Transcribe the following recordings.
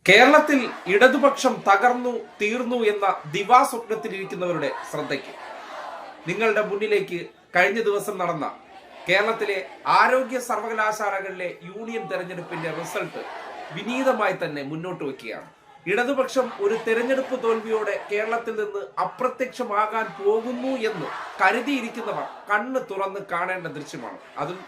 കേരളത്തിൽ ഇടതുപക്ഷം തകർന്നു തീർന്നു എന്ന ദിവാസ്വപ്നത്തിലിരിക്കുന്നവരുടെ ശ്രദ്ധയ്ക്ക് നിങ്ങളുടെ മുന്നിലേക്ക് കഴിഞ്ഞ ദിവസം നടന്ന കേരളത്തിലെ ആരോഗ്യ സർവകലാശാലകളിലെ യൂണിയൻ തെരഞ്ഞെടുപ്പിന്റെ റിസൾട്ട് വിനീതമായി തന്നെ മുന്നോട്ട് വയ്ക്കുകയാണ്. ഇടതുപക്ഷം ഒരു തെരഞ്ഞെടുപ്പ് തോൽവിയോടെ കേരളത്തിൽ നിന്ന് അപ്രത്യക്ഷമാകാൻ പോകുന്നു എന്ന് കരുതിയിരിക്കുന്നവർ കണ്ണ് തുറന്ന് കാണേണ്ട ദൃശ്യമാണ്. അതും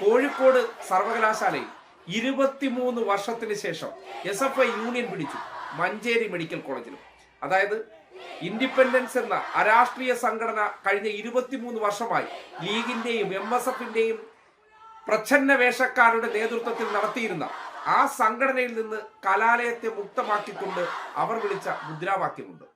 കോഴിക്കോട് സർവകലാശാലയിൽ 23 വർഷത്തിന് ശേഷം SFI യൂണിയൻ പിടിച്ചു മഞ്ചേരി മെഡിക്കൽ കോളേജിലും. അതായത് ഇൻഡിപെൻഡൻസ് എന്ന അരാഷ്ട്രീയ സംഘടന കഴിഞ്ഞ 23 വർഷമായി ലീഗിന്റെയും MSFന്റെയും പ്രച്ഛന്ന വേഷക്കാരുടെ നേതൃത്വത്തിൽ നടത്തിയിരുന്ന ആ സംഘടനയിൽ നിന്ന് കലാലയത്തെ മുക്തമാക്കിക്കൊണ്ട് അവർ വിളിച്ച മുദ്രാവാക്യമുണ്ട്.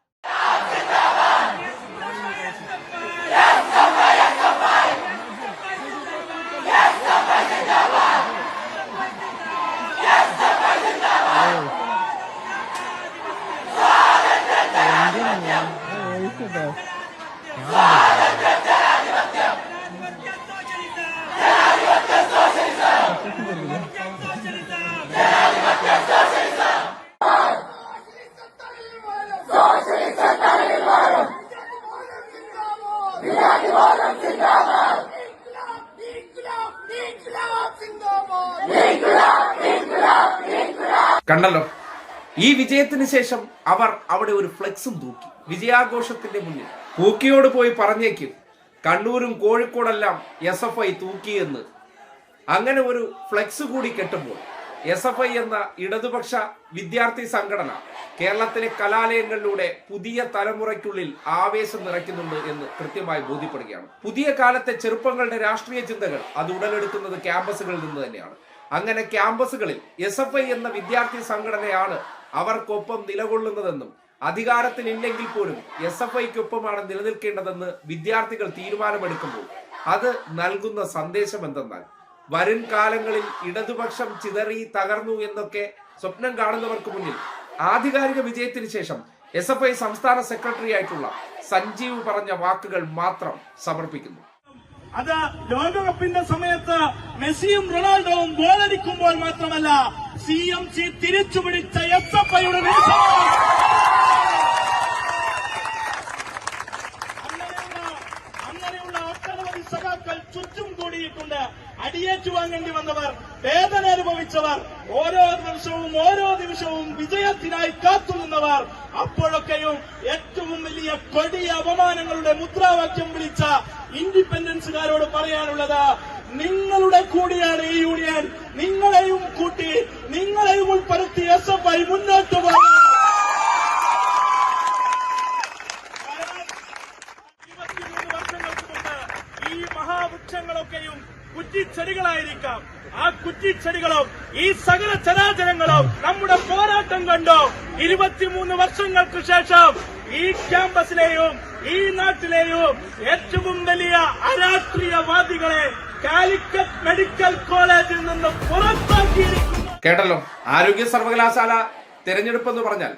കണ്ടല്ലോ, ഈ വിജയത്തിന് ശേഷം അവർ അവിടെ ഒരു ഫ്ലെക്സും തൂക്കി. വിജയാഘോഷത്തിന്റെ മുന്നിൽ പൂക്കിയോട് പോയി പറഞ്ഞേക്കും കണ്ണൂരും കോഴിക്കോടെല്ലാം SFI തൂക്കിയെന്ന്. അങ്ങനെ ഒരു ഫ്ലെക്സ് കൂടി കെട്ടുമ്പോൾ SFI എന്ന ഇടതുപക്ഷ വിദ്യാർത്ഥി സംഘടന കേരളത്തിലെ കലാലയങ്ങളിലൂടെ പുതിയ തലമുറയ്ക്കുള്ളിൽ ആവേശം നിറയ്ക്കുന്നുണ്ട് എന്ന് കൃത്യമായി ബോധ്യപ്പെടുകയാണ്. പുതിയ കാലത്തെ ചെറുപ്പങ്ങളുടെ രാഷ്ട്രീയ ചിന്തകൾ അത് ഉടലെടുക്കുന്നത് ക്യാമ്പസുകളിൽ നിന്ന് തന്നെയാണ്. അങ്ങനെ ക്യാമ്പസുകളിൽ SFI എന്ന വിദ്യാർത്ഥി സംഘടനയാണ് അവർക്കൊപ്പം നിലകൊള്ളുന്നതെന്നും അധികാരത്തിൽ ഇല്ലെങ്കിൽ പോലും SFIക്കൊപ്പമാണ് നിലനിൽക്കേണ്ടതെന്ന് വിദ്യാർത്ഥികൾ തീരുമാനമെടുക്കുമ്പോൾ അത് നൽകുന്ന സന്ദേശം എന്തെന്നാൽ വരും കാലങ്ങളിൽ ഇടതുപക്ഷം ചിതറി തകർന്നു എന്നൊക്കെ സ്വപ്നം കാണുന്നവർക്ക് മുന്നിൽ ആധികാരിക വിജയത്തിന് ശേഷം SFI സംസ്ഥാന സെക്രട്ടറി ആയിട്ടുള്ള സഞ്ജീവ് പറഞ്ഞ വാക്കുകൾ മാത്രം സമർപ്പിക്കുന്നു. അത് ലോകകപ്പിന്റെ സമയത്ത് മെസ്സിയും റൊണാൾഡോവും ഗോളടിക്കുമ്പോൾ മാത്രമല്ല, CMC തിരിച്ചുപിടിച്ച SFIയുടെ അങ്ങനെയുള്ള ഒട്ടനവധി സഖാക്കൾ ചുറ്റും കൂടിയിട്ടുണ്ട്. അടിയേറ്റു വാങ്ങേണ്ടി വന്നവർ, വേദന അനുഭവിച്ചവർ, ഓരോ നിമിഷവും വിജയത്തിനായി കാത്തുനിന്നവർ, അപ്പോഴൊക്കെയും ഏറ്റവും വലിയ കൊടിയ അപമാനങ്ങളുടെ മുദ്രാവാക്യം വിളിച്ച ഇൻഡിപെൻഡൻസുകാരോട് പറയാനുള്ളത്, നിങ്ങളുടെ കൂടിയാണ് ഈ യൂണിയൻ. നിങ്ങളെയും കൂട്ടി, നിങ്ങളെയും ഉൾപ്പെടുത്തി SFI മുന്നോട്ട് പോകും. 23 വർഷങ്ങൾക്ക് മുമ്പ് ഈ മഹാവൃക്ഷങ്ങളൊക്കെയും കുറ്റിച്ചെടികളായിരിക്കാം. ആ കുറ്റിച്ചെടികളും ഈ സകല ചരാചരങ്ങളും നമ്മുടെ പോരാട്ടം കണ്ടു 23 വർഷങ്ങൾക്ക് ശേഷം ഈ ക്യാമ്പസിലെയും ഈ നാട്ടിലെയും ഏറ്റവും വലിയ അരാഷ്ട്രീയവാദികളെ കാലിക്കറ്റ് മെഡിക്കൽ കോളേജിൽ നിന്ന് പുറത്താക്കിയിരിക്കുന്നു. കേട്ടല്ലോ, ആരോഗ്യ സർവകലാശാല തെരഞ്ഞെടുപ്പ് എന്ന് പറഞ്ഞാൽ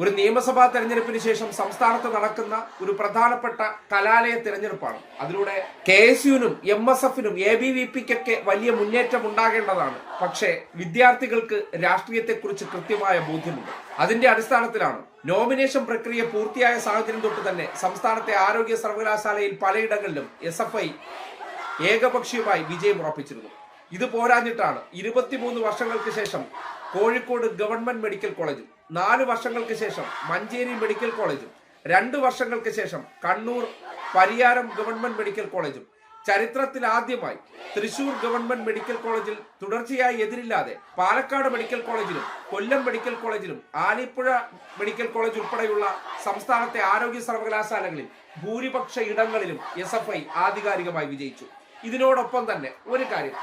ഒരു നിയമസഭാ തെരഞ്ഞെടുപ്പിന് ശേഷം സംസ്ഥാനത്ത് നടക്കുന്ന ഒരു പ്രധാനപ്പെട്ട കലാലയ തെരഞ്ഞെടുപ്പാണ്. അതിലൂടെ KSUവിനും MSFനും ABVPക്കൊക്കെ വലിയ മുന്നേറ്റം ഉണ്ടാകേണ്ടതാണ്. പക്ഷേ വിദ്യാർത്ഥികൾക്ക് രാഷ്ട്രീയത്തെക്കുറിച്ച് കൃത്യമായ ബോധ്യമുണ്ട്. അതിന്റെ അടിസ്ഥാനത്തിലാണ് നോമിനേഷൻ പ്രക്രിയ പൂർത്തിയായ സാഹചര്യം തൊട്ട് തന്നെ സംസ്ഥാനത്തെ ആരോഗ്യ സർവകലാശാലയിൽ പലയിടങ്ങളിലും SFI ഏകപക്ഷീയമായി വിജയം ഉറപ്പിച്ചിരുന്നു. ഇത് പോരാഞ്ഞിട്ടാണ് 23 വർഷങ്ങൾക്ക് ശേഷം കോഴിക്കോട് ഗവൺമെന്റ് മെഡിക്കൽ കോളേജും 4 വർഷങ്ങൾക്ക് ശേഷം മഞ്ചേരി മെഡിക്കൽ കോളേജും 2 വർഷങ്ങൾക്ക് ശേഷം കണ്ണൂർ പരിയാരം ഗവൺമെന്റ് മെഡിക്കൽ കോളേജും ചരിത്രത്തിൽ ആദ്യമായി തൃശൂർ ഗവൺമെന്റ് മെഡിക്കൽ കോളേജിൽ തുടർച്ചയായി എതിരില്ലാതെ പാലക്കാട് മെഡിക്കൽ കോളേജിലും കൊല്ലം മെഡിക്കൽ കോളേജിലും ആലപ്പുഴ മെഡിക്കൽ കോളേജ് ഉൾപ്പെടെയുള്ള സംസ്ഥാനത്തെ ആരോഗ്യ സർവകലാശാലകളിൽ ഭൂരിപക്ഷ ഇടങ്ങളിലും SFI ആധികാരികമായി വിജയിച്ചു. ഇതിനോടൊപ്പം തന്നെ ഒരു കാര്യം,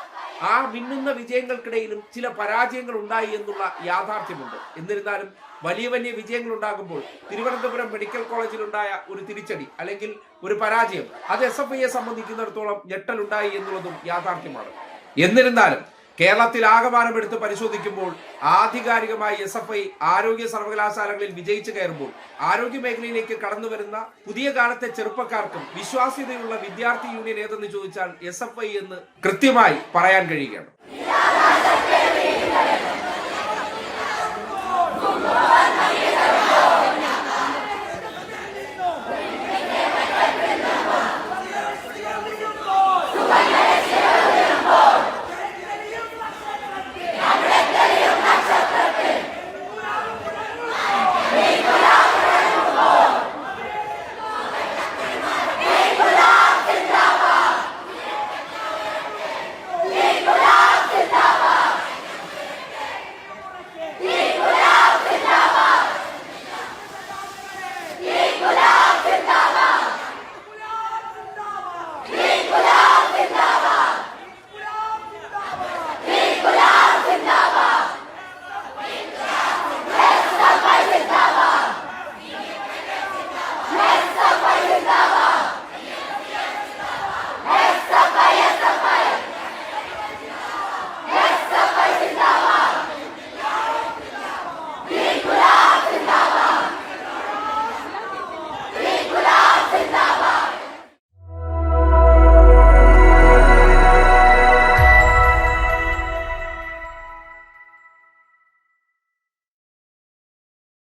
ആ മിന്നുന്ന വിജയങ്ങൾക്കിടയിലും ചില പരാജയങ്ങൾ ഉണ്ടായി എന്നുള്ള യാഥാർത്ഥ്യമുണ്ട്. എന്നിരുന്നാലും വലിയ വിജയങ്ങൾ ഉണ്ടാകുമ്പോൾ തിരുവനന്തപുരം മെഡിക്കൽ കോളേജിലുണ്ടായ ഒരു തിരിച്ചടി അല്ലെങ്കിൽ ഒരു പരാജയം അത് SFIയെ സംബന്ധിക്കുന്നിടത്തോളം ഞെട്ടലുണ്ടായി എന്നുള്ളതും യാഥാർത്ഥ്യമാണ്. എന്നിരുന്നാലും കേരളത്തിൽ ആകമാനമെടുത്ത് പരിശോധിക്കുമ്പോൾ ആധികാരികമായി SFI ആരോഗ്യ സർവകലാശാലകളിൽ വിജയിച്ചു കയറുമ്പോൾ ആരോഗ്യ മേഖലയിലേക്ക് കടന്നു വരുന്ന പുതിയ കാലത്തെ ചെറുപ്പക്കാർക്കും വിശ്വാസ്യതയുള്ള വിദ്യാർത്ഥി യൂണിയൻ ഏതെന്ന് ചോദിച്ചാൽ SFI എന്ന് കൃത്യമായി പറയാൻ കഴിയുകയാണ്.